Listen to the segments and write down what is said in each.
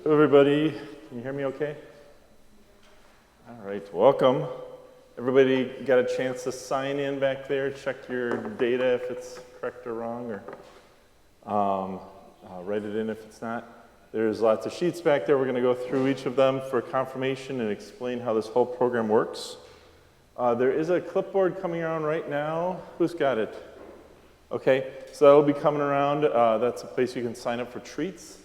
Everybody, can you hear me okay? All right, welcome. Everybody got a chance to sign in back there, check your data if it's correct or wrong, or write it in if it's not. There's lots of sheets back there. We're going to go through each of them for confirmation and explain how this whole program works. There is a clipboard coming around right now. Who's got it? Okay, so that'll be coming around. That's a place you can sign up for treats.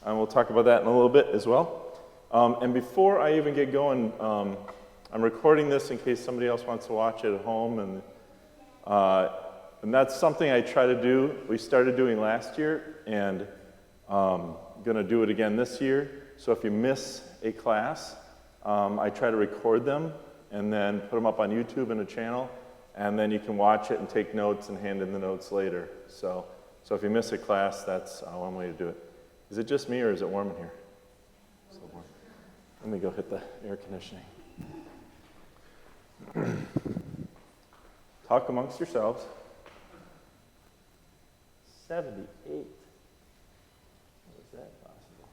And we'll talk about that in a little bit as well. And before I even get going, I'm recording this in case somebody else wants to watch it at home. And that's something I try to do. We started doing last year, and going to do it again this year. So if you miss a class, I try to record them and then put them up on YouTube in a channel. And then you can watch it and take notes and hand in the notes later. So if you miss a class, that's one way to do it. Is it just me, or is it warm in here? So warm. Let me go hit the air conditioning. Talk amongst yourselves. 78. How is that possible?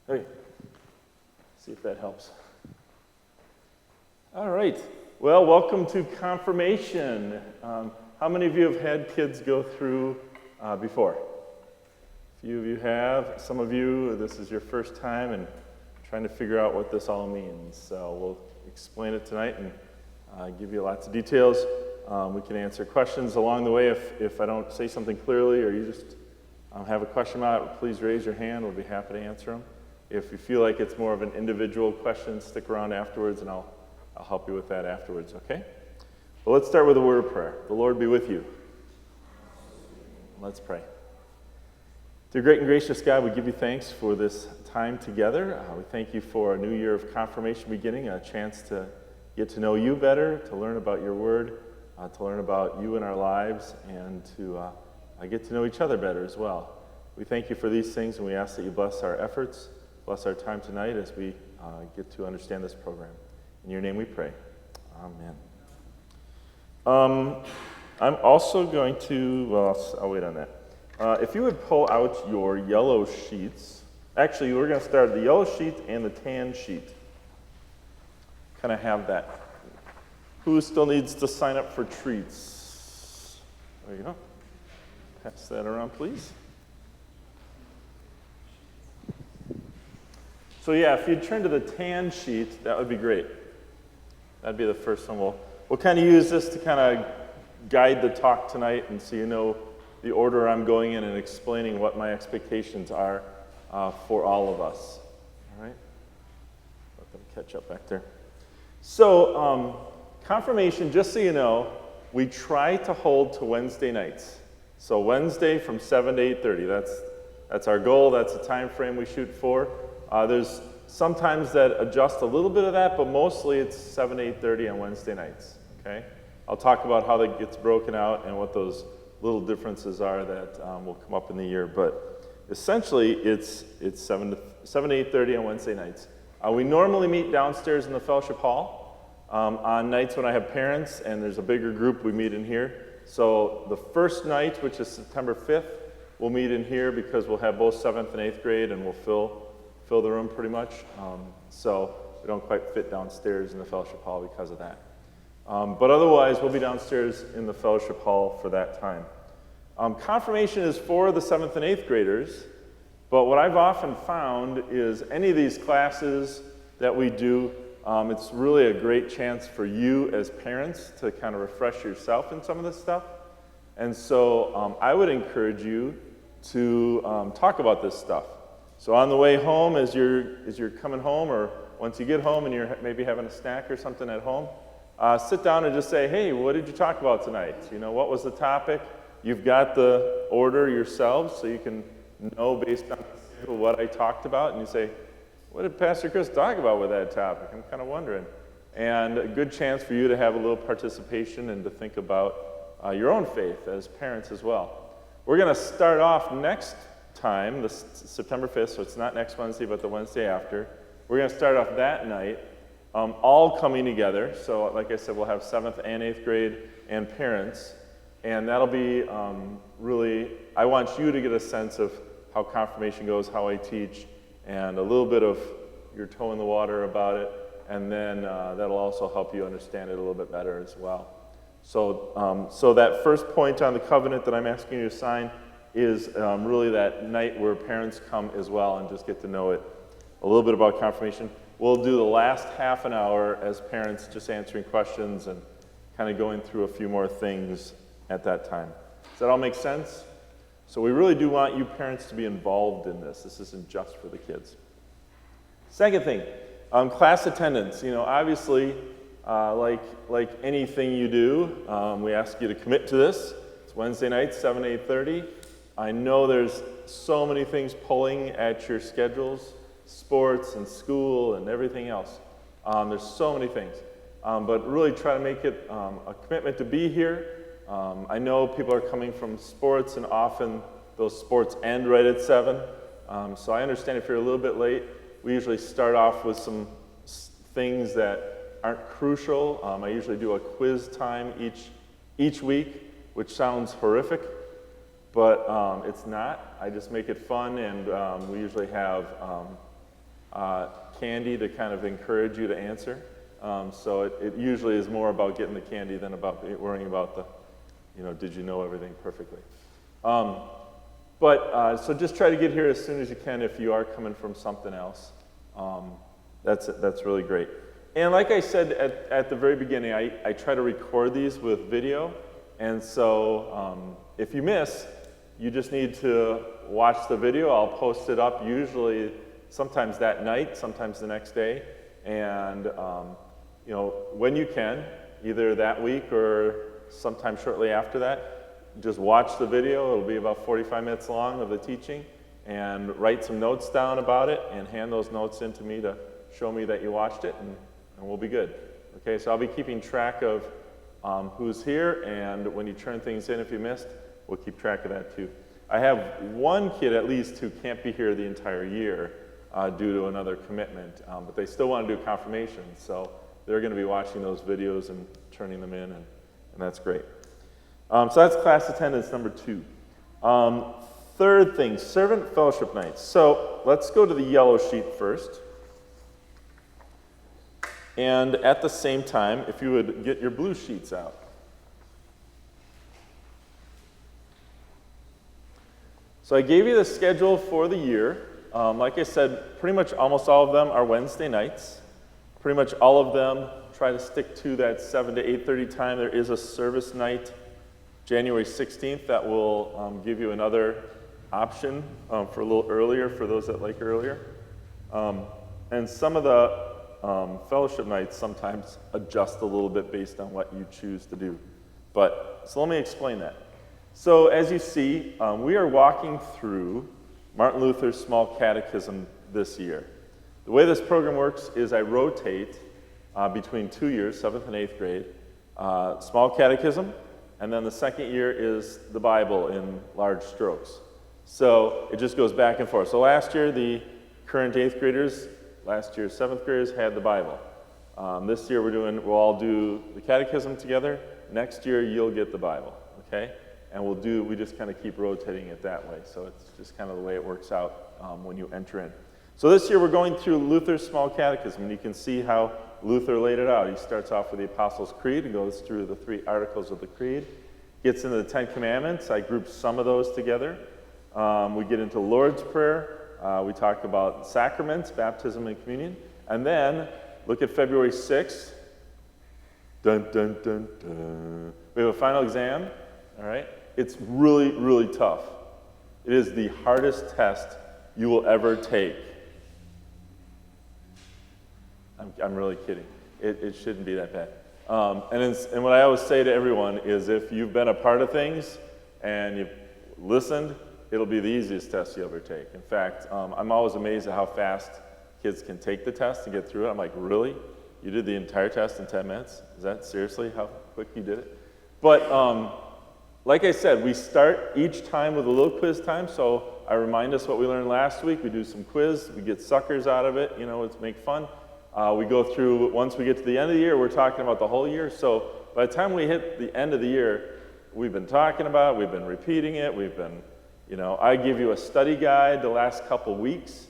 Hey, see if that helps. All right. Well, welcome to confirmation. How many of you have had kids go through before? A few of you have. Some of you, this is your first time and trying to figure out what this all means. So we'll explain it tonight and give you lots of details. We can answer questions along the way. If I don't say something clearly or you just have a question about it, please raise your hand. We'll be happy to answer them. If you feel like it's more of an individual question, stick around afterwards and I'll help you with that afterwards, okay? Well, let's start with a word of prayer. The Lord be with you. Let's pray. Dear great and gracious God, we give you thanks for this time together. We thank you for a new year of confirmation beginning, a chance to get to know you better, to learn about your word, to learn about you in our lives, and to get to know each other better as well. We thank you for these things, and we ask that you bless our efforts, bless our time tonight as we get to understand this program. In your name we pray. Amen. I'm also going to, well, I'll wait on that. If you would pull out your yellow sheets. Actually, we're going to start the yellow sheet and the tan sheet. Kind of have that. Who still needs to sign up for treats? There you go. Pass that around, please. So yeah, if you'd turn to the tan sheet, that would be great. That'd be the first one. We'll kind of use this to kind of guide the talk tonight, and so you know the order I'm going in and explaining what my expectations are for all of us. All right? Let them catch up back there. So confirmation, just so you know, we try to hold to Wednesday nights. So Wednesday from 7 to 8:30. That's our goal. That's the time frame we shoot for. There's sometimes that adjust a little bit of that, but mostly it's 7 to 8:30 on Wednesday nights. Okay? I'll talk about how that gets broken out and what those little differences are that will come up in the year. But essentially, it's 7 to 8:30 on Wednesday nights. We normally meet downstairs in the fellowship hall. On nights when I have parents and there's a bigger group, we meet in here. So the first night, which is September 5th, we'll meet in here because we'll have both 7th and 8th grade, and we'll fill the room pretty much. So we don't quite fit downstairs in the fellowship hall because of that. But otherwise, we'll be downstairs in the fellowship hall for that time. Confirmation is for the 7th and 8th graders, but what I've often found is any of these classes that we do, it's really a great chance for you as parents to kind of refresh yourself in some of this stuff. And so I would encourage you to talk about this stuff. So on the way home, as you're coming home, or once you get home and you're maybe having a snack or something at home, sit down and just say, hey, what did you talk about tonight? You know, what was the topic? You've got the order yourselves, so you can know based on what I talked about, and you say, what did Pastor Chris talk about with that topic? I'm kind of wondering. And a good chance for you to have a little participation and to think about your own faith as parents as well. We're going to start off next time, this September 5th, so it's not next Wednesday, but the Wednesday after. We're going to start off that night, all coming together. So like I said, we'll have 7th and 8th grade and parents. And that'll be really, I want you to get a sense of how confirmation goes, how I teach, and a little bit of your toe in the water about it. And then that'll also help you understand it a little bit better as well. So, so that first point on the covenant that I'm asking you to sign is really that night where parents come as well and just get to know it. A little bit about confirmation. We'll do the last half an hour as parents just answering questions and kind of going through a few more things at that time. Does that all make sense? So we really do want you parents to be involved in this. This isn't just for the kids. Second thing, class attendance. You know, obviously, like anything you do, we ask you to commit to this. It's Wednesday night, 7 to 8:30. I know there's so many things pulling at your schedules, sports and school and everything else. There's so many things. But really try to make it a commitment to be here. I know people are coming from sports, and often those sports end right at 7. So I understand if you're a little bit late. We usually start off with some things that aren't crucial. I usually do a quiz time each week, which sounds horrific, but it's not. I just make it fun, and we usually have candy to kind of encourage you to answer. So it usually is more about getting the candy than about worrying about the, you know, did you know everything perfectly. So just try to get here as soon as you can if you are coming from something else. That's really great. And like I said at the very beginning, I try to record these with video. And so if you miss, you just need to watch the video. I'll post it up usually sometimes that night, sometimes the next day. And you know, when you can, either that week or sometime shortly after that, just watch the video. It'll be about 45 minutes long of the teaching, and write some notes down about it and hand those notes in to me to show me that you watched it, and we'll be good. Okay, so I'll be keeping track of who's here, and when you turn things in if you missed, we'll keep track of that too. I have one kid at least who can't be here the entire year due to another commitment, but they still want to do confirmation, so they're going to be watching those videos and turning them in, and that's great. So that's class attendance number 2. Third thing, servant fellowship nights. So let's go to the yellow sheet first. And at the same time, if you would get your blue sheets out. So I gave you the schedule for the year. Like I said, pretty much almost all of them are Wednesday nights. Pretty much all of them try to stick to that 7 to 8:30 time. There is a service night January 16th that will give you another option for a little earlier for those that like earlier. And some of the fellowship nights sometimes adjust a little bit based on what you choose to do. So let me explain that. So as you see, we are walking through Martin Luther's Small Catechism this year. The way this program works is I rotate between 2 years, 7th and 8th grade, Small Catechism, and then the second year is the Bible in large strokes. So it just goes back and forth. So last year, the current 8th graders, last year's 7th graders had the Bible. This year we'll all do the catechism together. Next year you'll get the Bible, okay? And we just kind of keep rotating it that way. So it's just kind of the way it works out when you enter in. So this year we're going through Luther's Small Catechism, and you can see how Luther laid it out. He starts off with the Apostles' Creed and goes through the 3 articles of the Creed. Gets into the 10 Commandments. I grouped some of those together. We get into Lord's Prayer. We talked about sacraments, baptism, and communion. And then, look at February 6th. Dun, dun, dun, dun. We have a final exam, all right? It's really, really tough. It is the hardest test you will ever take. I'm really kidding. It shouldn't be that bad. And what I always say to everyone is if you've been a part of things and you've listened, it'll be the easiest test you ever take. In fact, I'm always amazed at how fast kids can take the test and get through it. I'm like, really? You did the entire test in 10 minutes? Is that seriously how quick you did it? But like I said, we start each time with a little quiz time. So I remind us what we learned last week. We do some quiz. We get suckers out of it. You know, it's make fun. We go through, once we get to the end of the year, we're talking about the whole year. So by the time we hit the end of the year, we've been talking about, we've been repeating it, I give you a study guide the last couple weeks,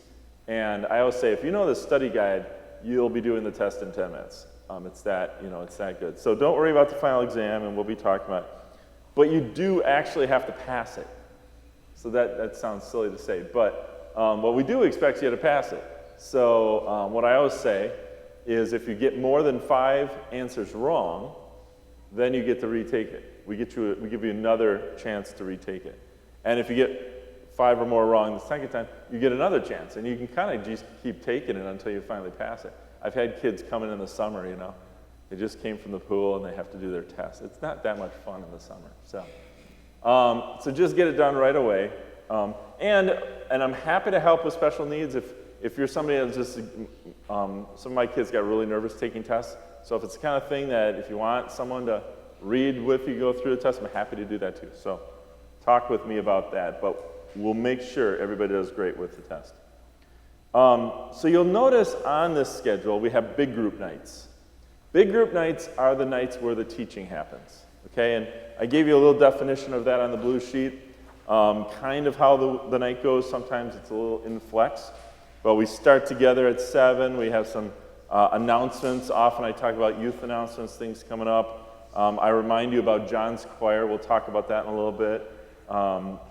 and I always say, if you know the study guide, you'll be doing the test in 10 minutes. It's that good. So don't worry about the final exam, and we'll be talking about it. But you do actually have to pass it. So that sounds silly to say, but what we do expect you to pass it. So what I always say is if you get more than 5 answers wrong, then you get to retake it. We give you another chance to retake it. And if you get 5 or more wrong the second time, you get another chance. And you can kind of just keep taking it until you finally pass it. I've had kids coming in the summer, They just came from the pool and they have to do their test. It's not that much fun in the summer. So just get it done right away. And I'm happy to help with special needs if you're somebody that's just, some of my kids got really nervous taking tests. So if it's the kind of thing that if you want someone to read with you, go through the test, I'm happy to do that too. So talk with me about that, but we'll make sure everybody does great with the test. So you'll notice on this schedule, we have big group nights. Big group nights are the nights where the teaching happens, okay? And I gave you a little definition of that on the blue sheet, kind of how the night goes. Sometimes it's a little in flex, but we start together at 7. We have some announcements. Often I talk about youth announcements, things coming up. I remind you about John's choir. We'll talk about that in a little bit.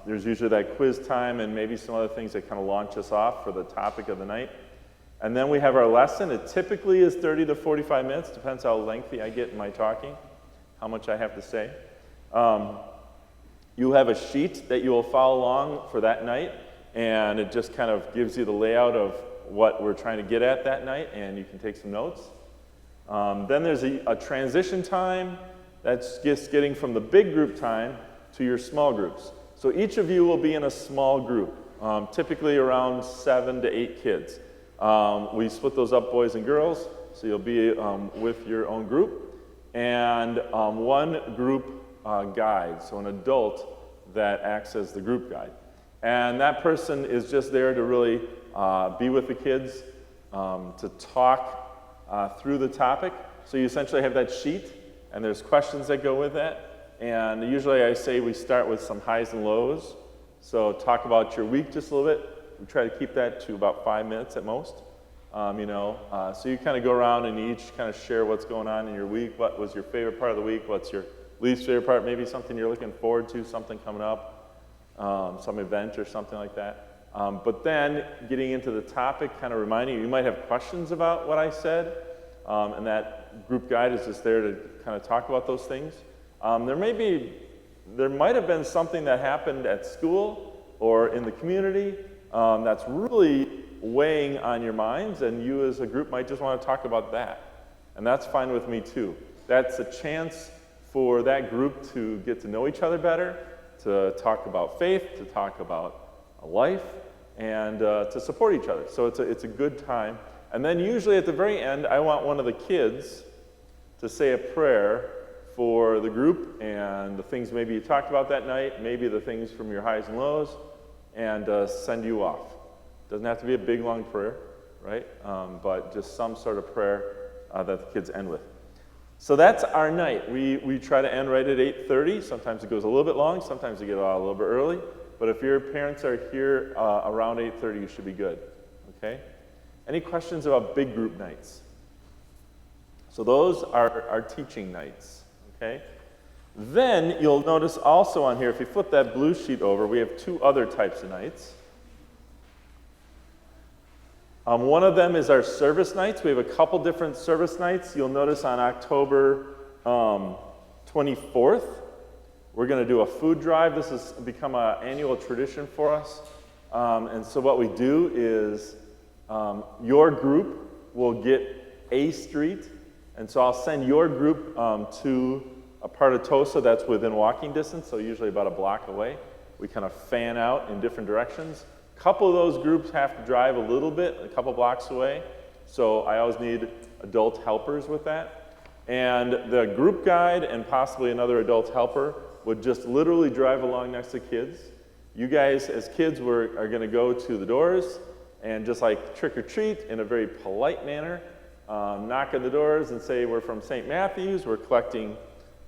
There's usually that quiz time and maybe some other things that kind of launch us off for the topic of the night. And then we have our lesson. It typically is 30 to 45 minutes. Depends how lengthy I get in my talking, how much I have to say. You have a sheet that you will follow along for that night, and it just kind of gives you the layout of what we're trying to get at that night, and you can take some notes. Then there's a transition time. That's just getting from the big group time to your small groups. So each of you will be in a small group, typically around 7 to 8 kids. We split those up, boys and girls, so you'll be with your own group. And one group guide, so an adult that acts as the group guide. And that person is just there to really be with the kids, to talk through the topic. So you essentially have that sheet, and there's questions that go with that. And usually I say we start with some highs and lows. So talk about your week just a little bit. We try to keep that to about 5 minutes at most. So you kind of go around and you each kind of share what's going on in your week. What was your favorite part of the week? What's your least favorite part? Maybe something you're looking forward to, something coming up, some event or something like that. But then getting into the topic, kind of reminding you might have questions about what I said. And that group guide is just there to kind of talk about those things. There might have been something that happened at school or in the community that's really weighing on your minds, and you as a group might just want to talk about that. And that's fine with me too. That's a chance for that group to get to know each other better, to talk about faith, to talk about life, and to support each other. So it's a good time. And then usually at the very end, I want one of the kids to say a prayer for the group and the things maybe you talked about that night, maybe the things from your highs and lows, and send you off. Doesn't have to be a big, long prayer, right? But just some sort of prayer that the kids end with. So that's our night. We try to end right at 8:30. Sometimes it goes a little bit long. Sometimes we get out a little bit early. But if your parents are here around 8:30, you should be good, okay? Any questions about big group nights? So those are our teaching nights, okay? Then you'll notice also on here, if you flip that blue sheet over, we have 2 other types of nights. One of them is our service nights. We have a couple different service nights. You'll notice on October 24th, we're going to do a food drive. This has become an annual tradition for us. And so what we do is your group will get A Street. And so I'll send your group to a part of Tosa that's within walking distance, so usually about a block away. We kind of fan out in different directions. A couple of those groups have to drive a little bit, a couple blocks away, so I always need adult helpers with that. And the group guide and possibly another adult helper would just literally drive along next to kids. You guys, as kids, are going to go to the doors and just like trick or treat in a very polite manner, knock on the doors and say, we're from St. Matthew's, we're collecting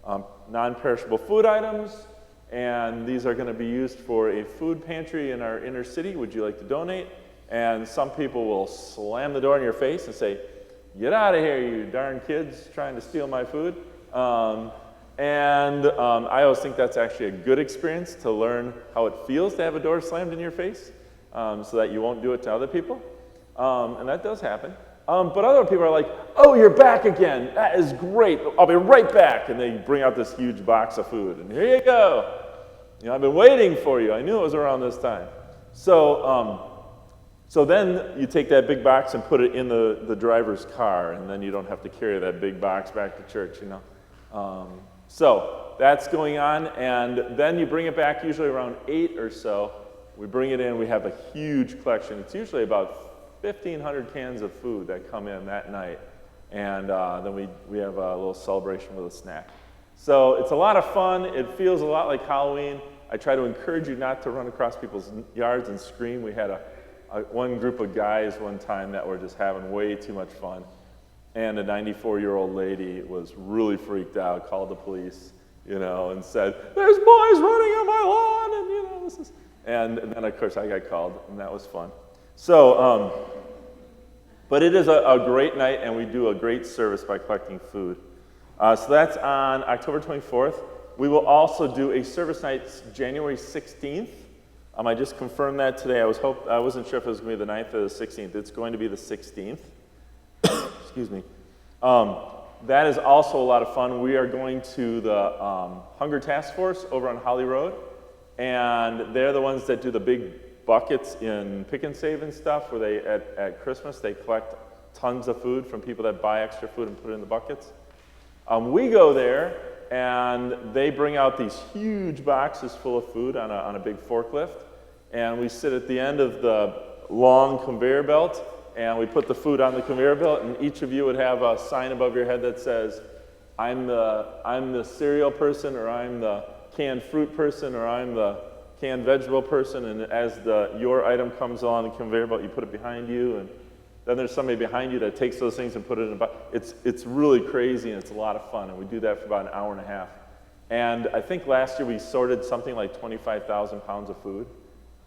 non-perishable food items, and these are going to be used for a food pantry in our inner city. Would you like to donate? And some people will slam the door in your face and say, "Get out of here, you darn kids trying to steal my food." I always think that's actually a good experience to learn how it feels to have a door slammed in your face, so that you won't do it to other people. And that does happen. But other people are like, "Oh, you're back again. That is great. I'll be right back." And they bring out this huge box of food. And here you go. I've been waiting for you. I knew it was around this time. So then you take that big box and put it in the driver's car, and then you don't have to carry that big box back to church, So that's going on, and then you bring it back usually around 8 or so. We bring it in. We have a huge collection. It's usually about 1,500 cans of food that come in that night, and then we have a little celebration with a snack. So it's a lot of fun. It feels a lot like Halloween. I try to encourage you not to run across people's yards and scream. We had one group of guys one time that were just having way too much fun, and a 94-year-old lady was really freaked out, called the police, and said, "There's boys running on my lawn," and this is. And then of course I got called, and that was fun. So, but it is a great night, and we do a great service by collecting food. So that's on October 24th. We will also do a service night January 16th. I just confirmed that today. I wasn't sure if it was going to be the 9th or the 16th. It's going to be the 16th. Excuse me. That is also a lot of fun. We are going to the Hunger Task Force over on Holly Road, and they're the ones that do the big buckets in Pick and Save and stuff, where they at Christmas they collect tons of food from people that buy extra food and put it in the buckets. We go there, and they bring out these huge boxes full of food on a big forklift, and we sit at the end of the long conveyor belt, and we put the food on the conveyor belt, and each of you would have a sign above your head that says, I'm the cereal person, or I'm the canned fruit person, or I'm the canned vegetable person, and as your item comes along the conveyor belt, you put it behind you, and then there's somebody behind you that takes those things and put it in a box. It's really crazy, and it's a lot of fun, and we do that for about an hour and a half. And I think last year we sorted something like 25,000 pounds of food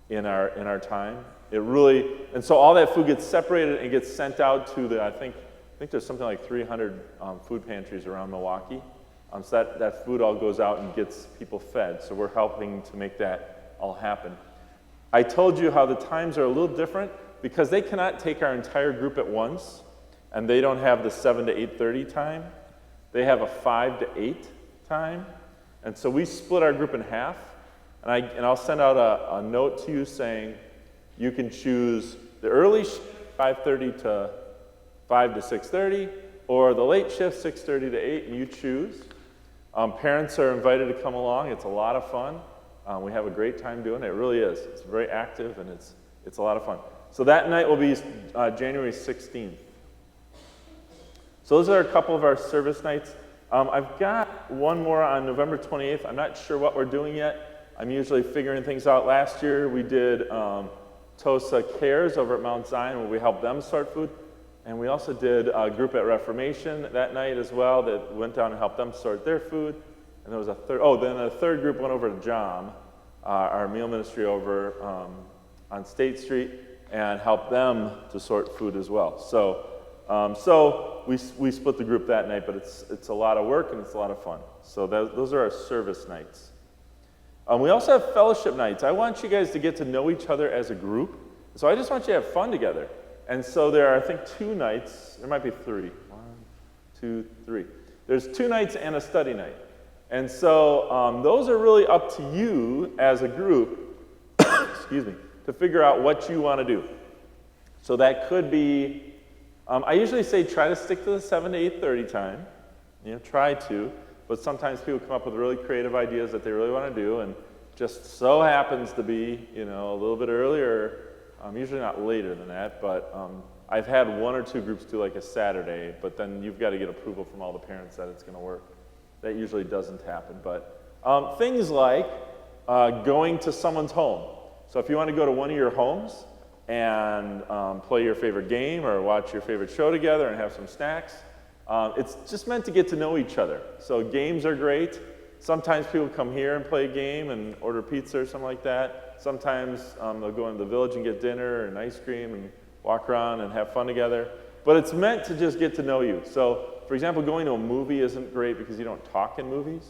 in our time. And so all that food gets separated and gets sent out to I think there's something like 300 food pantries around Milwaukee. So that food all goes out and gets people fed. So we're helping to make that all happen. I told you how the times are a little different because they cannot take our entire group at once, and they don't have the 7 to 8:30 time. They have a 5 to 8 time. And so we split our group in half, and I'll send out a note to you saying you can choose the early shift, 5:30 to 5 to 6:30, or the late shift, 6:30 to 8, and you choose. Parents are invited to come along. It's a lot of fun. We have a great time doing it. It really is. It's very active, and it's a lot of fun. So that night will be January 16th. So those are a couple of our service nights. I've got one more on November 28th. I'm not sure what we're doing yet. I'm usually figuring things out. Last year we did TOSA Cares over at Mount Zion, where we helped them sort food. And we also did a group at Reformation that night as well that went down and helped them sort their food. And there was then a third group went over to JOM, our meal ministry over on State Street, and helped them to sort food as well. So we split the group that night, but it's a lot of work and it's a lot of fun. So those are our service nights. We also have fellowship nights. I want you guys to get to know each other as a group. So I just want you to have fun together. And so there are, I think, 2 nights. There might be 3. 1, 2, 3. There's 2 nights and a study night. And so those are really up to you as a group, excuse me, to figure out what you want to do. So that could be, I usually say try to stick to the 7 to 8:30 time. Try to. But sometimes people come up with really creative ideas that they really want to do, and just so happens to be, a little bit earlier. Usually not later than that, but I've had 1 or 2 groups do like a Saturday, but then you've got to get approval from all the parents that it's going to work. That usually doesn't happen. But things like going to someone's home. So if you want to go to one of your homes and play your favorite game or watch your favorite show together and have some snacks, It's just meant to get to know each other. So games are great. Sometimes people come here and play a game and order pizza or something like that. Sometimes they'll go into the village and get dinner and ice cream and walk around and have fun together. But it's meant to just get to know you. So, for example, going to a movie isn't great because you don't talk in movies,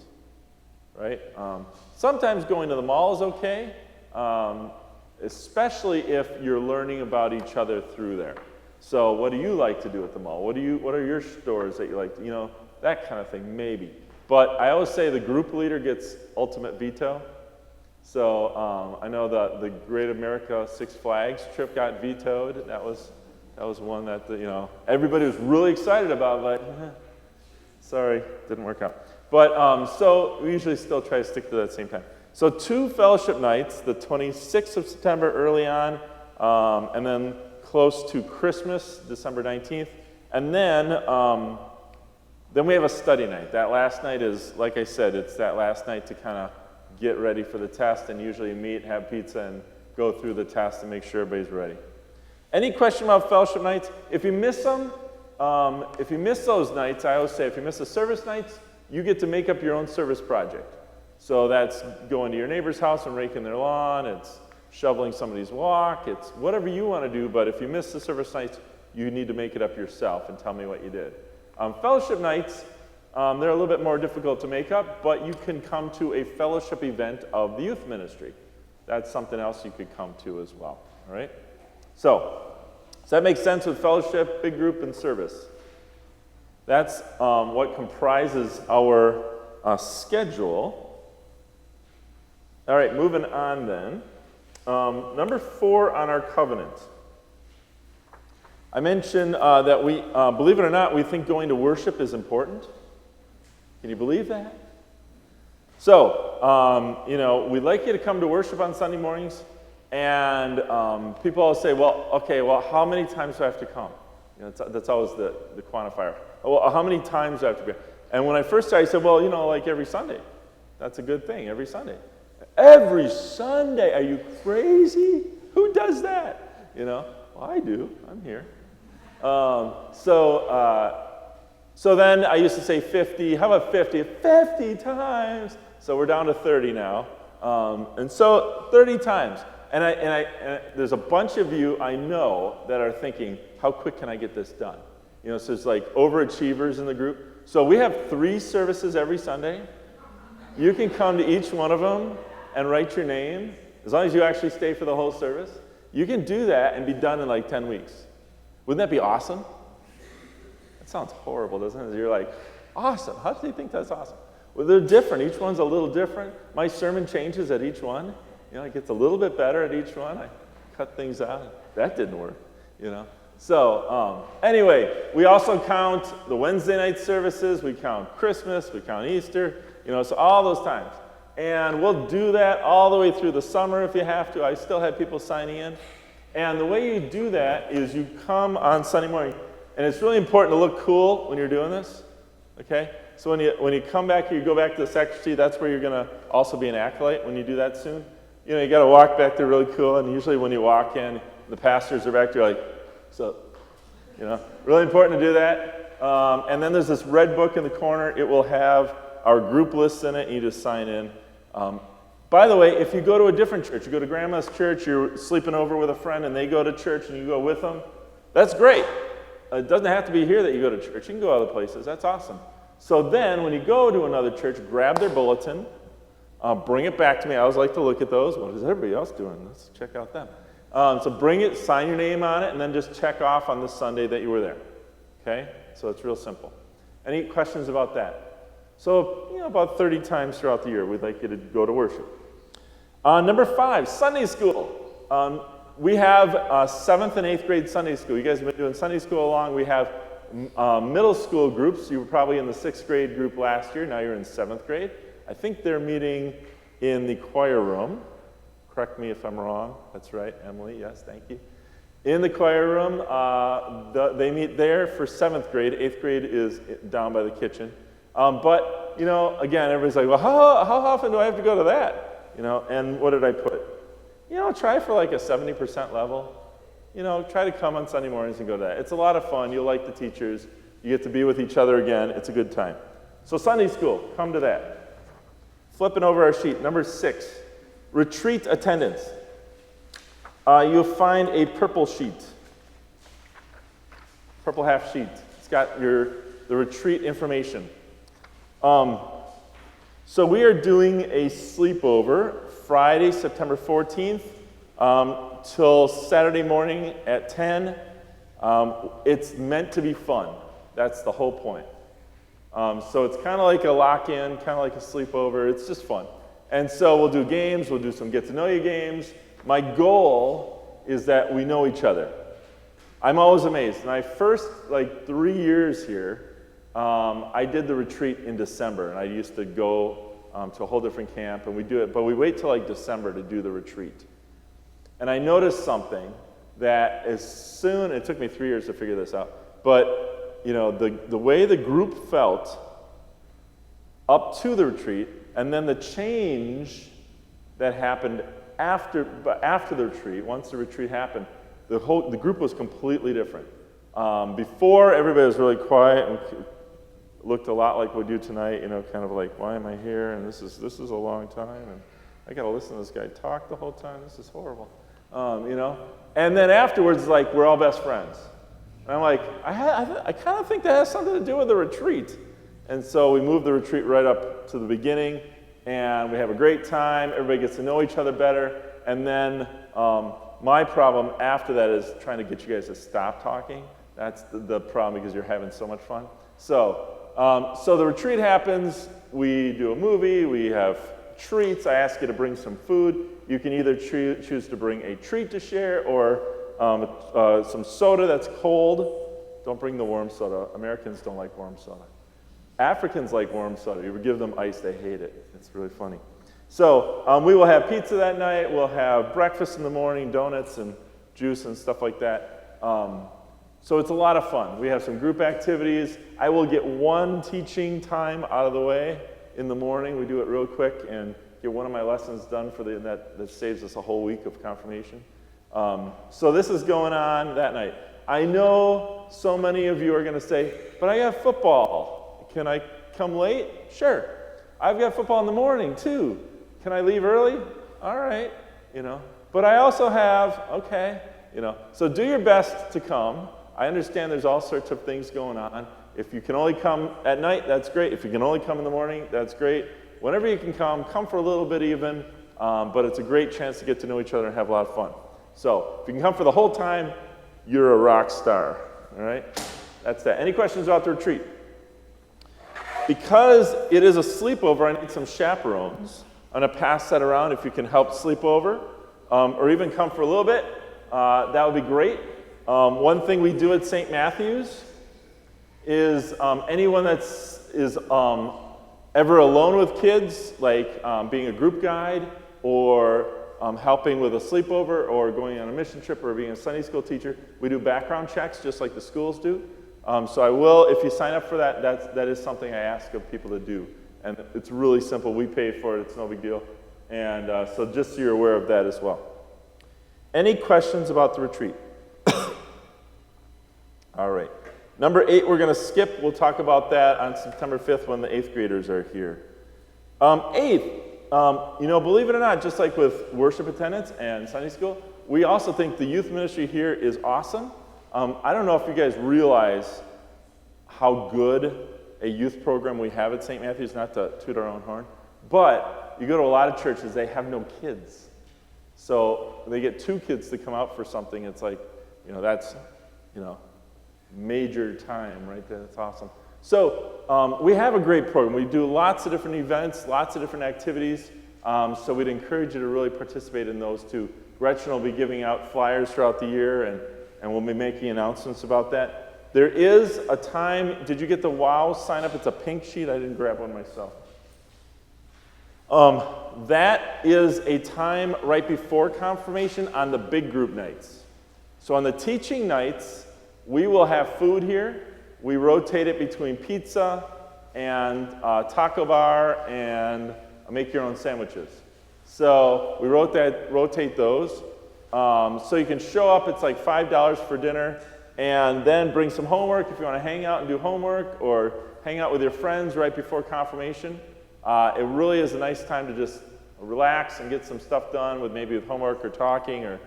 right? Sometimes going to the mall is okay, especially if you're learning about each other through there. So what do you like to do at the mall? What are your stores that you like, that kind of thing, maybe. But I always say the group leader gets ultimate veto. So I know the Great America Six Flags trip got vetoed. That was one that everybody was really excited about, but sorry, didn't work out. But so we usually still try to stick to that same time. So 2 fellowship nights, the 26th of September early on, and then close to Christmas, December 19th, and then we have a study night. That last night is, like I said, it's that last night to kind of get ready for the test, and usually meet, have pizza, and go through the test and make sure everybody's ready. Any question about fellowship nights? If you miss them, if you miss those nights, I always say if you miss the service nights, you get to make up your own service project. So that's going to your neighbor's house and raking their lawn, it's shoveling somebody's walk, it's whatever you want to do, but if you miss the service nights, you need to make it up yourself and tell me what you did. Fellowship nights, they're a little bit more difficult to make up, but you can come to a fellowship event of the youth ministry. That's something else you could come to as well, all right? So, does that make sense with fellowship, big group, and service? That's what comprises our schedule. All right, moving on then. Number 4 on our covenant. I mentioned that we, believe it or not, we think going to worship is important. Can you believe that? So, we'd like you to come to worship on Sunday mornings, and people always say, well, how many times do I have to come? That's always the quantifier. Well, how many times do I have to be? And when I first started, I said, well, like every Sunday. That's a good thing, every Sunday. Every Sunday? Are you crazy? Who does that? Well, I do. I'm here. So then I used to say 50. How about 50? 50 times. So we're down to 30 now. And so 30 times. And there's a bunch of you I know that are thinking, how quick can I get this done? So it's like overachievers in the group. So we have 3 services every Sunday. You can come to each one of them and write your name, as long as you actually stay for the whole service. You can do that and be done in like 10 weeks. Wouldn't that be awesome? That sounds horrible, doesn't it? You're like, awesome. How do you think that's awesome? Well, they're different. Each one's a little different. My sermon changes at each one. It gets a little bit better at each one. I cut things out. That didn't work, So anyway, we also count the Wednesday night services. We count Christmas. We count Easter. So all those times. And we'll do that all the way through the summer if you have to. I still have people signing in. And the way you do that is you come on Sunday morning. And it's really important to look cool when you're doing this. Okay? So when you come back here, you go back to the secretary. That's where you're going to also be an acolyte when you do that soon. You got to walk back there really cool. And usually when you walk in, the pastors are back there like, so, really important to do that. And then there's this red book in the corner. It will have our group lists in it, and you just sign in. By the way, if you go to a different church, you go to Grandma's church, you're sleeping over with a friend, and they go to church, and you go with them, that's great. It doesn't have to be here that you go to church. You can go other places. That's awesome. So then, when you go to another church, grab their bulletin, bring it back to me. I always like to look at those. What is everybody else doing? Let's check out them. So bring it, sign your name on it, and then just check off on the Sunday that you were there. Okay? So it's real simple. Any questions about that? So, about 30 times throughout the year, we'd like you to go to worship. Number 5, Sunday school. We have 7th and 8th grade Sunday school. You guys have been doing Sunday school along. We have middle school groups. You were probably in the 6th grade group last year. Now you're in 7th grade. I think they're meeting in the choir room. Correct me if I'm wrong. That's right, Emily. Yes, thank you. In the choir room, they meet there for 7th grade. 8th grade is down by the kitchen. But, again, everybody's like, well, how often do I have to go to that? And what did I put? Try for like a 70% level. Try to come on Sunday mornings and go to that. It's a lot of fun. You'll like the teachers. You get to be with each other again. It's a good time. So Sunday school, come to that. Flipping over our sheet, number 6, retreat attendance. You'll find a purple sheet, purple half sheet. It's got the retreat information. So we are doing a sleepover Friday, September 14th, till Saturday morning at 10. It's meant to be fun. That's the whole point. So it's kind of like a lock-in, kind of like a sleepover. It's just fun. And so we'll do games. We'll do some get-to-know-you games. My goal is that we know each other. I'm always amazed. My first, 3 years here, I did the retreat in December, and I used to go to a whole different camp, and we do it, but we wait till December to do the retreat. And I noticed something that it took me 3 years to figure this out, but the way the group felt up to the retreat, and then the change that happened after the retreat, once the retreat happened, the group was completely different. Before, everybody was really quiet and looked a lot like we do tonight, kind of like, why am I here? And this is a long time, and I got to listen to this guy talk the whole time. This is horrible, And then afterwards, we're all best friends. And I'm like, I kind of think that has something to do with the retreat. And so we moved the retreat right up to the beginning, and we have a great time. Everybody gets to know each other better. And then my problem after that is trying to get you guys to stop talking. That's the problem because you're having so much fun. So the retreat happens. We do a movie. We have treats. I ask you to bring some food. You can either choose to bring a treat to share or some soda that's cold. Don't bring the warm soda. Americans don't like warm soda. Africans like warm soda. You give them ice, they hate it. It's really funny. So we will have pizza that night. We'll have breakfast in the morning, donuts and juice and stuff like that. So it's a lot of fun. We have some group activities. I will get one teaching time out of the way in the morning. We do it real quick and get one of my lessons done that saves us a whole week of confirmation. So this is going on that night. I know so many of you are going to say, but I got football. Can I come late? Sure. I've got football in the morning too. Can I leave early? All right, But I also have, So do your best to come. I understand there's all sorts of things going on. If you can only come at night, that's great. If you can only come in the morning, that's great. Whenever you can come for a little bit even, but it's a great chance to get to know each other and have a lot of fun. So if you can come for the whole time, you're a rock star, all right? That's that. Any questions about the retreat? Because it is a sleepover, I need some chaperones. I'm going to pass that around if you can help sleep over, or even come for a little bit. That would be great. One thing we do at St. Matthew's is anyone that's ever alone with kids, like being a group guide or helping with a sleepover or going on a mission trip or being a Sunday school teacher, we do background checks just like the schools do. So I will, if you sign up for that, that is something I ask of people to do. And it's really simple. We pay for it. It's no big deal. And so just so you're aware of that as well. Any questions about the retreat? All right. Number 8, we're going to skip. We'll talk about that on September 5th when the 8th graders are here. 8th, believe it or not, just like with worship attendance and Sunday school, we also think the youth ministry here is awesome. I don't know if you guys realize how good a youth program we have at St. Matthew's, not to toot our own horn, but you go to a lot of churches, they have no kids. So they get 2 kids to come out for something. It's like, that's, major time right there. That's awesome. So we have a great program. We do lots of different events, lots of different activities. So we'd encourage you to really participate in those too. Gretchen will be giving out flyers throughout the year, and we'll be making announcements about that. There is a time, did you get the WOW sign up? It's a pink sheet. I didn't grab one myself. That is a time right before confirmation on the big group nights. So on the teaching nights, we will have food here. We rotate it between pizza and taco bar and make your own sandwiches. So we rotate those. So you can show up. It's like $5 for dinner. and then bring some homework if you want to hang out and do homework or hang out with your friends right before confirmation. It really is a nice time to just relax and get some stuff done with homework or talking or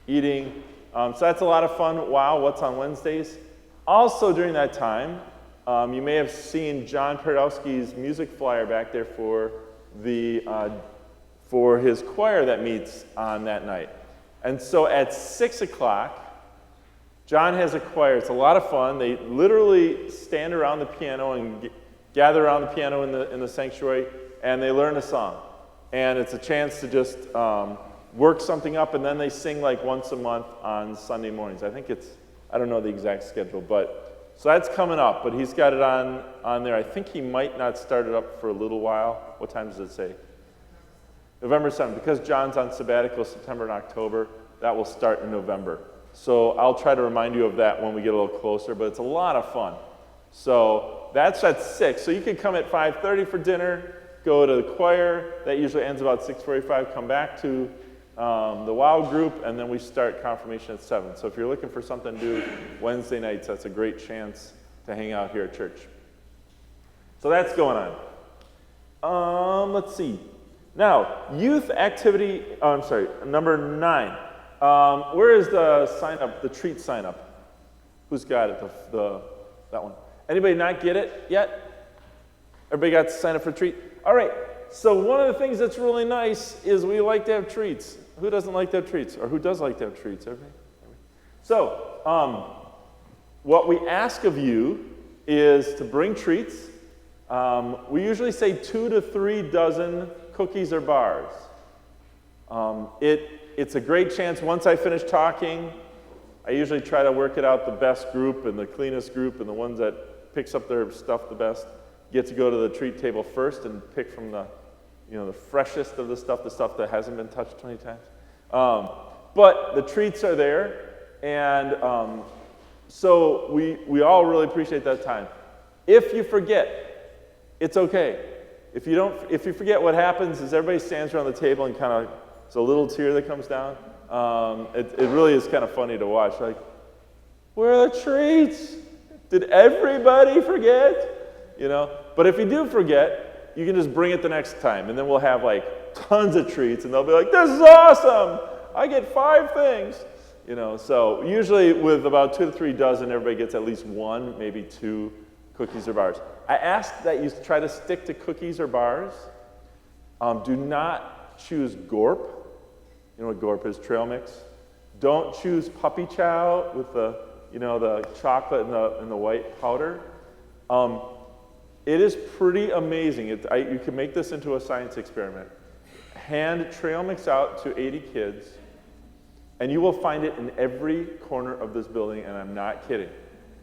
eating. So that's a lot of fun. Wow, what's on Wednesdays? Also during that time, you may have seen John Paradowski's music flyer back there for his choir that meets on that night. And so at 6 o'clock, John has a choir. It's a lot of fun. They literally stand around the piano and gather around the piano in the sanctuary, and they learn a song. And it's a chance to just work something up, and then they sing like once a month on Sunday mornings. I don't know the exact schedule, so that's coming up, but he's got it on there. I think he might not start it up for a little while. What time does it say? November 7th. Because John's on sabbatical September and October, that will start in November. So I'll try to remind you of that when we get a little closer, but it's a lot of fun. So that's at 6. So you can come at 5:30 for dinner, go to the choir. That usually ends about 6:45. Come back to the WOW group, and then we start confirmation at 7. So if you're looking for something to do Wednesday nights, that's a great chance to hang out here at church. So that's going on. Let's see. Now, youth activity, number 9. Where is the sign up, the treat sign up? Who's got it, that one? Anybody not get it yet? Everybody got to sign up for treat? All right, so one of the things that's really nice is we like to have treats. Who doesn't like to have treats? Or who does like to have treats? Everybody? So, what we ask of you is to bring treats. We usually say 2 to 3 dozen cookies or bars. It's a great chance. Once I finish talking, I usually try to work it out. The best group and the cleanest group and the ones that picks up their stuff the best get to go to the treat table first and pick from the freshest of the stuff that hasn't been touched 20 times. But the treats are there, and so we all really appreciate that time. If you forget, it's okay. If you forget, what happens is everybody stands around the table and kind of, it's a little tear that comes down. It really is kind of funny to watch. Like, where are the treats? Did everybody forget? But if you do forget, you can just bring it the next time, and then we'll have like tons of treats, and they'll be like, "This is awesome! I get 5 things." So usually with about 2 to 3 dozen, everybody gets at least 1, maybe 2 cookies or bars. I ask that you try to stick to cookies or bars. Do not choose Gorp. You know what Gorp is? Trail mix. Don't choose Puppy Chow with the chocolate and the white powder. It is pretty amazing. You can make this into a science experiment. Hand trail mix out to 80 kids, and you will find it in every corner of this building, and I'm not kidding.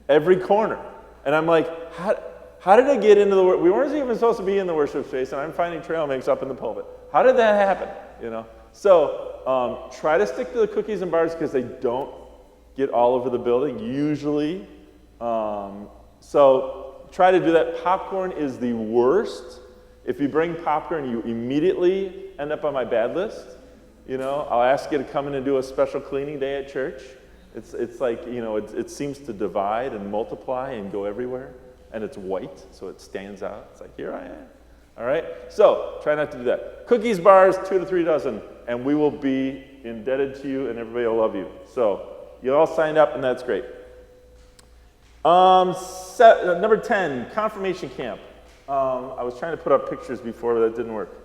Every corner. And I'm like, how did I get into the worship? We weren't even supposed to be in the worship space, and I'm finding trail mix up in the pulpit. How did that happen? So try to stick to the cookies and bars because they don't get all over the building usually. So try to do that. Popcorn is the worst. If you bring popcorn, you immediately end up on my bad list. I'll ask you to come in and do a special cleaning day at church. It's like, it seems to divide and multiply and go everywhere. And it's white, so it stands out. It's like, here I am. All right? So try not to do that. Cookies, bars, 2 to 3 dozen, and we will be indebted to you, and everybody will love you. So you all signed up, and that's great. Number 10, confirmation camp. I was trying to put up pictures before, but that didn't work.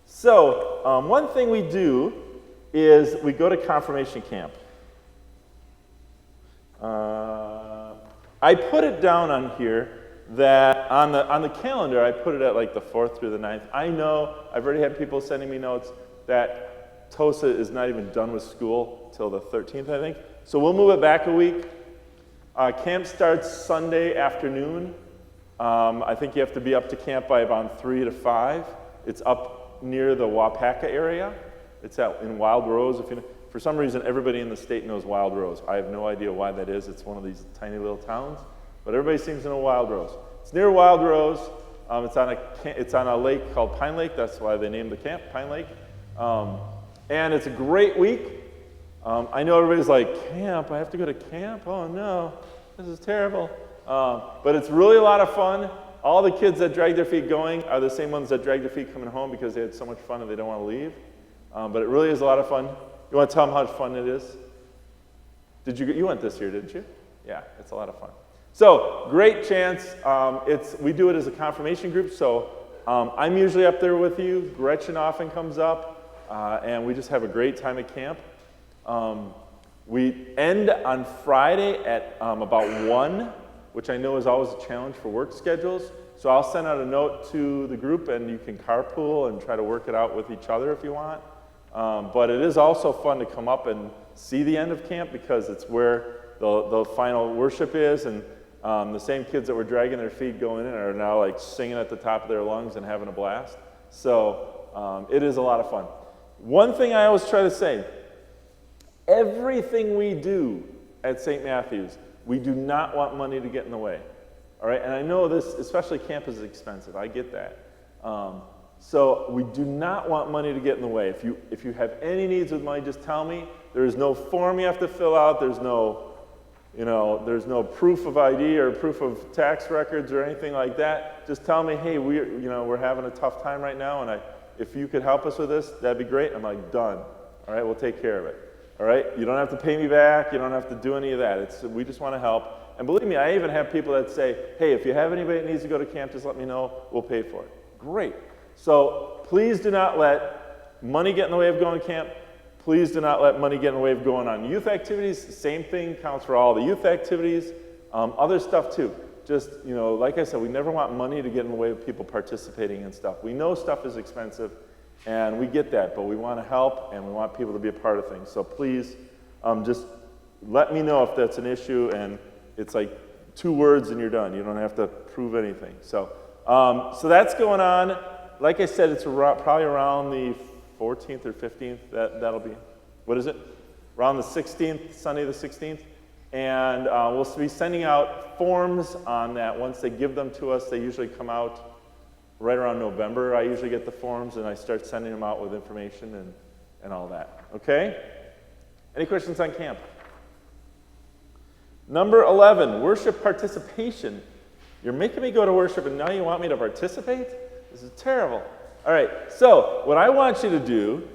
So one thing we do is we go to confirmation camp. I put it down on here that on the calendar, I put it at like the 4th through the 9th. I know I've already had people sending me notes that TOSA is not even done with school till the 13th, I think. So we'll move it back a week. Camp starts Sunday afternoon. I think you have to be up to camp by about 3 to 5. It's up near the Wapaka area. It's in Wild Rose. For some reason, everybody in the state knows Wild Rose. I have no idea why that is. It's one of these tiny little towns, but everybody seems to know Wild Rose. It's near Wild Rose. It's on a lake called Pine Lake. That's why they named the camp Pine Lake. And it's a great week. I know everybody's like, camp, I have to go to camp? Oh no, this is terrible. But it's really a lot of fun. All the kids that drag their feet going are the same ones that drag their feet coming home because they had so much fun and they don't want to leave. But it really is a lot of fun. You want to tell them how fun it is? You went this year, didn't you? Yeah, it's a lot of fun. So, great chance. We do it as a confirmation group, so I'm usually up there with you. Gretchen often comes up, and we just have a great time at camp. We end on Friday at about 1, which I know is always a challenge for work schedules. So I'll send out a note to the group, and you can carpool and try to work it out with each other if you want. But it is also fun to come up and see the end of camp because it's where the final worship is, and the same kids that were dragging their feet going in are now like singing at the top of their lungs and having a blast. So it is a lot of fun. One thing I always try to say, everything we do at St. Matthew's, we do not want money to get in the way. All right, and I know this, especially camp is expensive. I get that. So we do not want money to get in the way. If you have any needs with money, just tell me. There is no form you have to fill out. There's no proof of ID or proof of tax records or anything like that. Just tell me, hey, we're having a tough time right now, and if you could help us with this, that'd be great. I'm like, done. All right, we'll take care of it. All right, you don't have to pay me back. You don't have to do any of that. We just want to help. And believe me, I even have people that say, hey, if you have anybody that needs to go to camp, just let me know. We'll pay for it. Great. So please do not let money get in the way of going to camp. Please do not let money get in the way of going on youth activities. Same thing counts for all the youth activities. Other stuff too. Just, like I said, we never want money to get in the way of people participating in stuff. We know stuff is expensive, and we get that, but we want to help, and we want people to be a part of things. So please just let me know if that's an issue, and it's like 2 words and you're done. You don't have to prove anything. So that's going on. Like I said, it's probably around the 14th or 15th. That'll be, what is it? Around the 16th, Sunday the 16th. And we'll be sending out forms on that. Once they give them to us, they usually come out right around November. I usually get the forms, and I start sending them out with information and all that. Okay? Any questions on camp? Number 11, worship participation. You're making me go to worship, and now you want me to participate? This is terrible. All right, so what I want you to do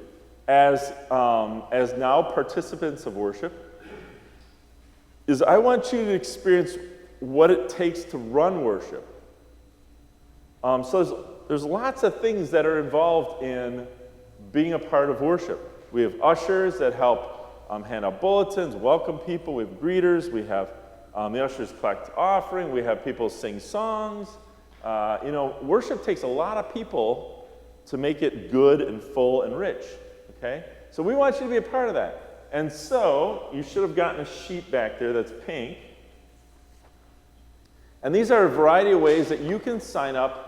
as now participants of worship is I want you to experience what it takes to run worship. So there's lots of things that are involved in being a part of worship. We have ushers that help hand out bulletins, welcome people. We have greeters. We have the ushers collect offering. We have people sing songs. Worship takes a lot of people to make it good and full and rich, okay? So we want you to be a part of that. And so you should have gotten a sheet back there that's pink. And these are a variety of ways that you can sign up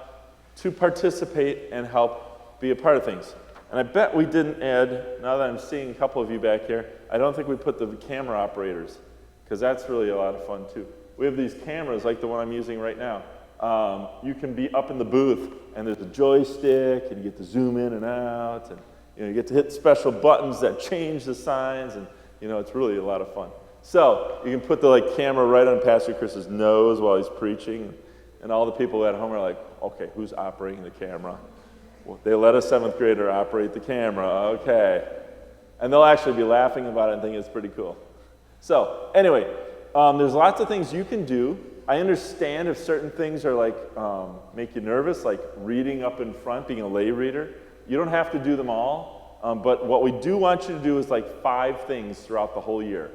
to participate and help be a part of things. And I bet we didn't add, now that I'm seeing a couple of you back here, I don't think we put the camera operators, because that's really a lot of fun too. We have these cameras like the one I'm using right now. You can be up in the booth, and there's a joystick, and you get to zoom in and out, and you get to hit special buttons that change the signs, and it's really a lot of fun. So you can put the camera right on Pastor Chris's nose while he's preaching, and all the people at home are like, okay, who's operating the camera? Well, they let a 7th grader operate the camera, okay. And they'll actually be laughing about it and thinking it's pretty cool. So anyway, there's lots of things you can do. I understand if certain things are make you nervous, like reading up in front, being a lay reader. You don't have to do them all, but what we do want you to do is 5 things throughout the whole year.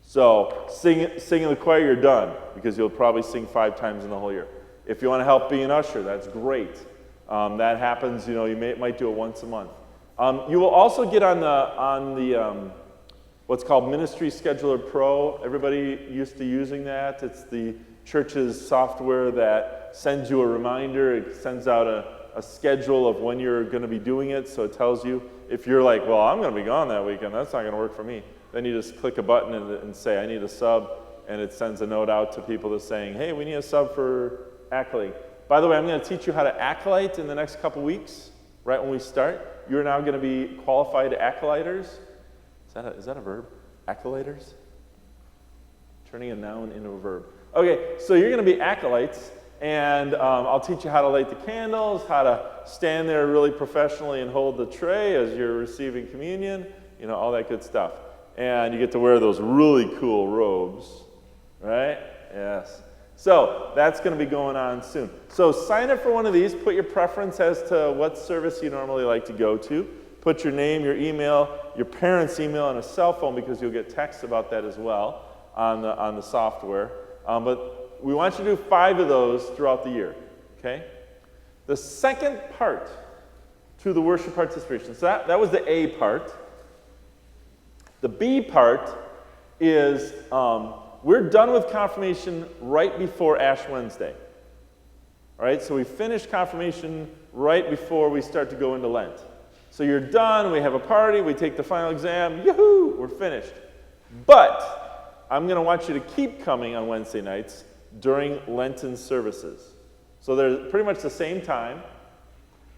So sing in the choir, you're done, because you'll probably sing 5 times in the whole year. If you want to help be an usher, that's great. That happens, you might do it once a month. You will also get on the what's called Ministry Scheduler Pro. Everybody used to using that. It's the church's software that sends you a reminder. It sends out a schedule of when you're going to be doing it, so it tells you if you're like, well, I'm going to be gone that weekend, that's not going to work for me. Then you just click a button and say, I need a sub, and it sends a note out to people that's saying, hey, we need a sub for Acolyte. By the way, I'm going to teach you how to Acolyte in the next couple weeks, right when we start. You're now going to be qualified Acolyters. Is that a verb? Acolyters? Turning a noun into a verb. Okay, so you're going to be acolytes, and I'll teach you how to light the candles, how to stand there really professionally and hold the tray as you're receiving communion, all that good stuff. And you get to wear those really cool robes, right? Yes. So that's going to be going on soon. So sign up for one of these. Put your preference as to what service you normally like to go to. Put your name, your email, your parents' email, and a cell phone, because you'll get texts about that as well on the software. But we want you to do 5 of those throughout the year, okay? The second part to the worship participation, so that was the A part. The B part is we're done with confirmation right before Ash Wednesday. All right, so we finish confirmation right before we start to go into Lent. So you're done, we have a party, we take the final exam, yoo-hoo, we're finished. But I'm going to want you to keep coming on Wednesday nights during Lenten services. So they're pretty much the same time.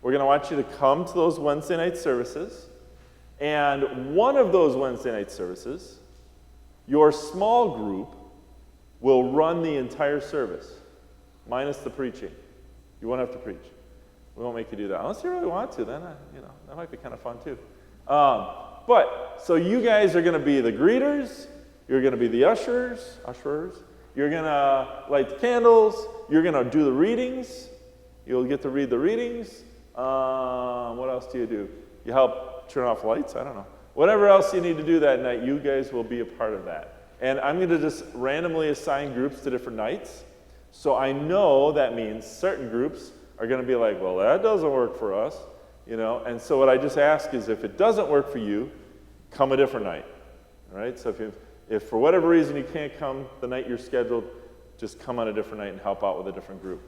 We're going to want you to come to those Wednesday night services. And one of those Wednesday night services, your small group will run the entire service, minus the preaching. You won't have to preach. We won't make you do that. Unless you really want to, then that might be kind of fun too. So you guys are going to be the greeters, you're going to be the ushers, you're going to light the candles, you're going to do the readings, you'll get to read the readings. What else do? You help turn off lights? I don't know. Whatever else you need to do that night, you guys will be a part of that. And I'm going to just randomly assign groups to different nights. So I know that means certain groups are going to be like, well, that doesn't work for us, And so what I just ask is, if it doesn't work for you, come a different night, all right? So if for whatever reason you can't come the night you're scheduled, just come on a different night and help out with a different group.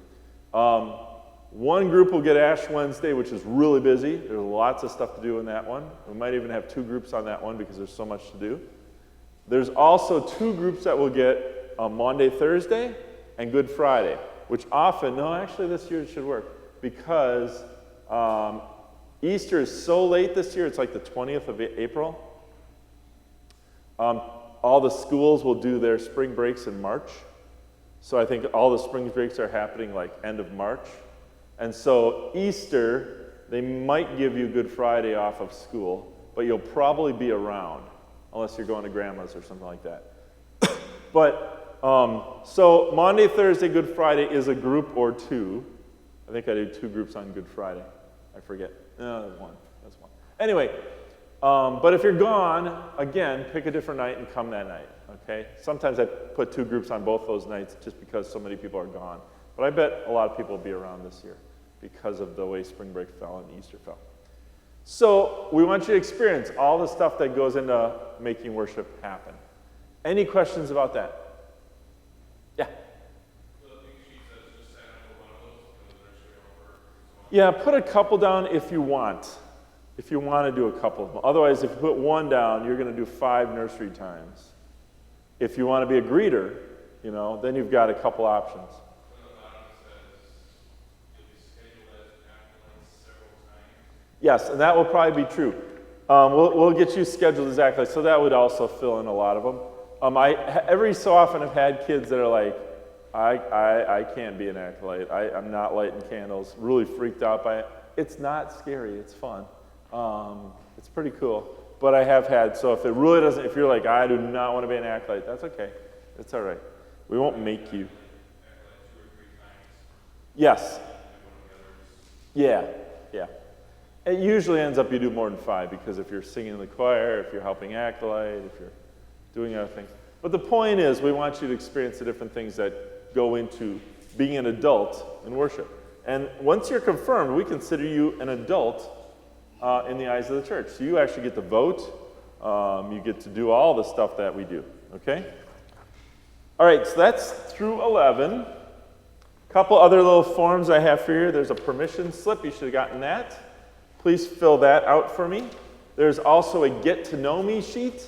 One group will get Ash Wednesday, which is really busy. There's lots of stuff to do in that one. We might even have 2 groups on that one because there's so much to do. There's also 2 groups that will get Maundy, Thursday, and Good Friday, which actually this year it should work, because Easter is so late this year, it's like the 20th of April. All the schools will do their spring breaks in March. So I think all the spring breaks are happening like end of March. And so Easter, they might give you Good Friday off of school, but you'll probably be around, unless you're going to grandma's or something like that. But, so Maundy, Thursday, Good Friday is a group or 2. I think I did 2 groups on Good Friday. I forget. No, that's one. Anyway, but if you're gone, again, pick a different night and come that night, okay? Sometimes I put 2 groups on both those nights just because so many people are gone. But I bet a lot of people will be around this year because of the way spring break fell and Easter fell. So we want you to experience all the stuff that goes into making worship happen. Any questions about that? Yeah? Yeah, put a couple down if you want. If you want to do a couple of them. Otherwise, if you put 1 down, you're going to do 5 nursery times. If you want to be a greeter, then you've got a couple options. Yes, and that will probably be true. We'll get you scheduled exactly, so that would also fill in a lot of them. I every so often have had kids that are like, I can't be an acolyte. I'm not lighting candles. Really freaked out by it. It's not scary. It's fun. It's pretty cool. But I have had, so if it really doesn't, if you're like, I do not want to be an acolyte, that's okay. It's all right. We won't make you. Yes. Yeah. It usually ends up you do more than 5, because if you're singing in the choir, if you're helping acolyte, if you're doing other things. But the point is, we want you to experience the different things that go into being an adult in worship. And once you're confirmed, we consider you an adult in the eyes of the church. So you actually get to vote. You get to do all the stuff that we do, okay? All right, so that's through 11. A couple other little forms I have for you. There's a permission slip. You should have gotten that. Please fill that out for me. There's also a get to know me sheet.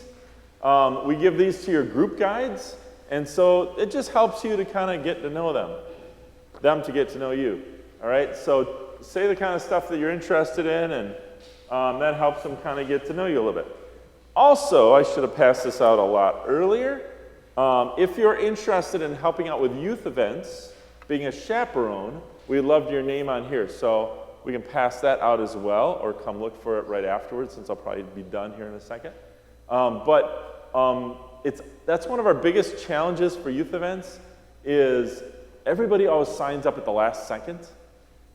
We give these to your group guides, and so it just helps you to kind of get to know them to get to know you. All right, so say the kind of stuff that you're interested in, and that helps them kind of get to know you a little bit. Also, I should have passed this out a lot earlier. If you're interested in helping out with youth events, being a chaperone, we'd love your name on here. So we can pass that out as well, or come look for it right afterwards, since I'll probably be done here in a second. That's one of our biggest challenges for youth events, is everybody always signs up at the last second,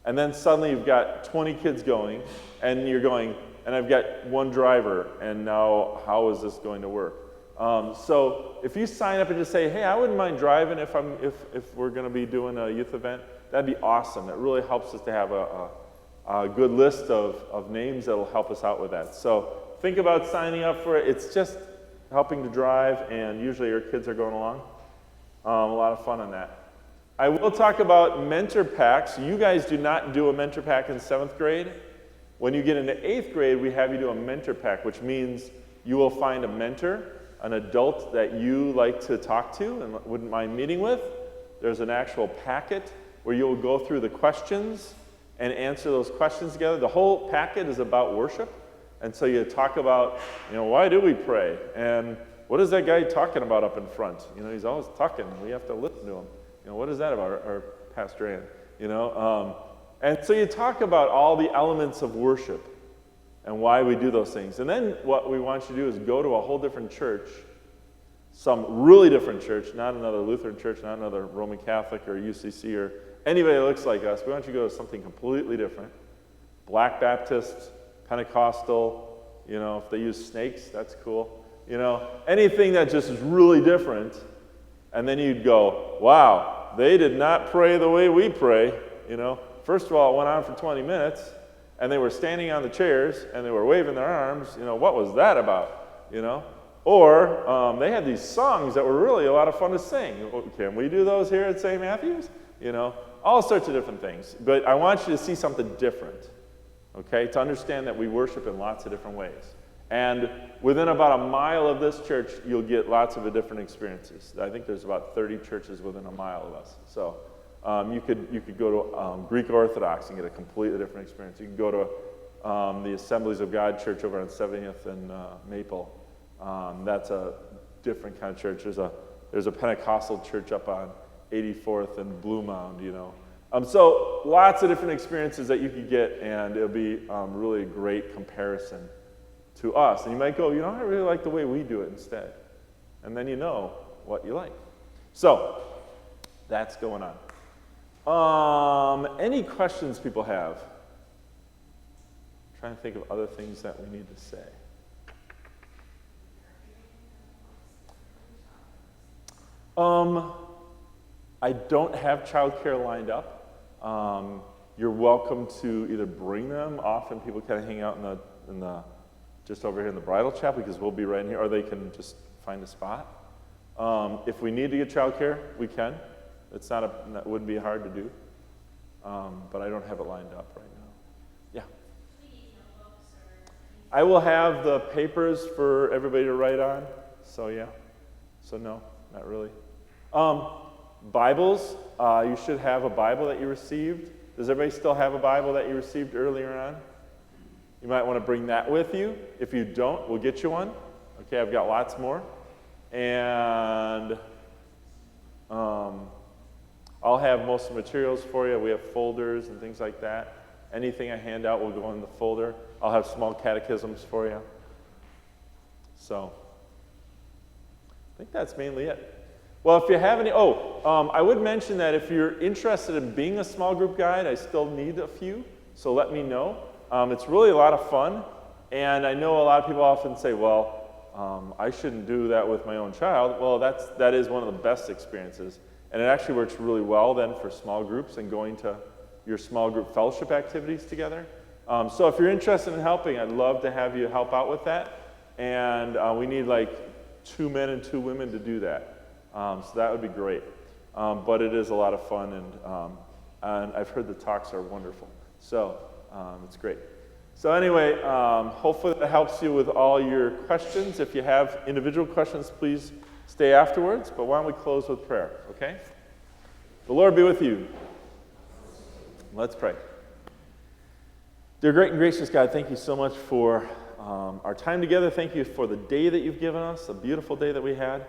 and then suddenly you've got 20 kids going, and you're going, and I've got one driver, and now how is this going to work? So if you sign up and just say, hey, I wouldn't mind driving if we're going to be doing a youth event, that'd be awesome. It really helps us to have a good list of names that'll help us out with that. So think about signing up for it. It's just helping to drive, and usually your kids are going along. A lot of fun on that. I will talk about mentor packs. You guys do not do a mentor pack in 7th grade. When you get into 8th grade, we have you do a mentor pack, which means you will find a mentor, an adult that you like to talk to and wouldn't mind meeting with. There's an actual packet where you'll go through the questions and answer those questions together. The whole packet is about worship. And so you talk about, why do we pray? And what is that guy talking about up in front? He's always talking. We have to listen to him. What is that about, our Pastor Ann? And so you talk about all the elements of worship and why we do those things. And then what we want you to do is go to a whole different church, some really different church, not another Lutheran church, not another Roman Catholic or UCC or anybody that looks like us. We want you to go to something completely different. Black Baptist, Pentecostal, if they use snakes, that's cool. Anything that just is really different. And then you'd go, wow, they did not pray the way we pray. First of all, it went on for 20 minutes, and they were standing on the chairs, and they were waving their arms. What was that about? Or they had these songs that were really a lot of fun to sing. Can we do those here at St. Matthew's? All sorts of different things. But I want you to see something different, okay, to understand that we worship in lots of different ways. And within about a mile of this church, you'll get lots of different experiences. I think there's about 30 churches within a mile of us. So you could go to Greek Orthodox and get a completely different experience. You can go to the Assemblies of God Church over on 70th and Maple. That's a different kind of church. There's a Pentecostal church up on 84th and Blue Mound, So lots of different experiences that you could get, and it'll be really a great comparison to us. And you might go, I really like the way we do it instead. And then you know what you like. So that's going on. Any questions people have? I'm trying to think of other things that we need to say. I don't have childcare lined up. You're welcome to either bring them. Often people kind of hang out in the just over here in the bridal chapel, because we'll be right in here, or they can just find a spot. If we need to get childcare, we can. That wouldn't be hard to do, but I don't have it lined up right now. Yeah. I will have the papers for everybody to write on. So yeah. So no, not really. Bibles. You should have a Bible that you received. Does everybody still have a Bible that you received earlier on? You might want to bring that with you. If you don't, we'll get you one. Okay, I've got lots more. And I'll have most of the materials for you. We have folders and things like that. Anything I hand out will go in the folder. I'll have small catechisms for you. So I think that's mainly it. Well, if you have any, I would mention that if you're interested in being a small group guide, I still need a few, so let me know. It's really a lot of fun, and I know a lot of people often say, well, I shouldn't do that with my own child. Well, that is one of the best experiences, and it actually works really well then for small groups and going to your small group fellowship activities together. So if you're interested in helping, I'd love to have you help out with that, and we need like 2 men and 2 women to do that. So that would be great. But it is a lot of fun, and I've heard the talks are wonderful. So it's great. So anyway, hopefully that helps you with all your questions. If you have individual questions, please stay afterwards. But why don't we close with prayer, okay? The Lord be with you. Let's pray. Dear great and gracious God, thank you so much for our time together. Thank you for the day that you've given us, a beautiful day that we had.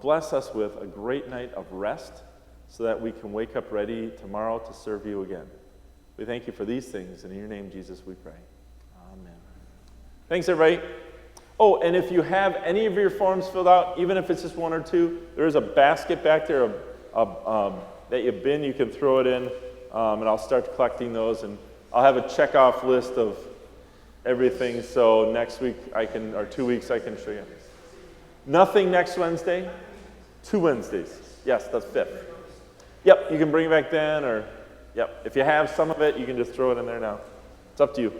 Bless us with a great night of rest so that we can wake up ready tomorrow to serve you again. We thank you for these things. And in your name, Jesus, we pray. Amen. Thanks, everybody. Oh, and if you have any of your forms filled out, even if it's just one or two, there is a basket back there that you bin. You can throw it in, and I'll start collecting those. And I'll have a check-off list of everything, so next week or 2 weeks I can show you. Nothing next Wednesday? 2 Wednesdays. Yes, that's 5th. Yep, you can bring it back then, or, yep. If you have some of it, you can just throw it in there now. It's up to you.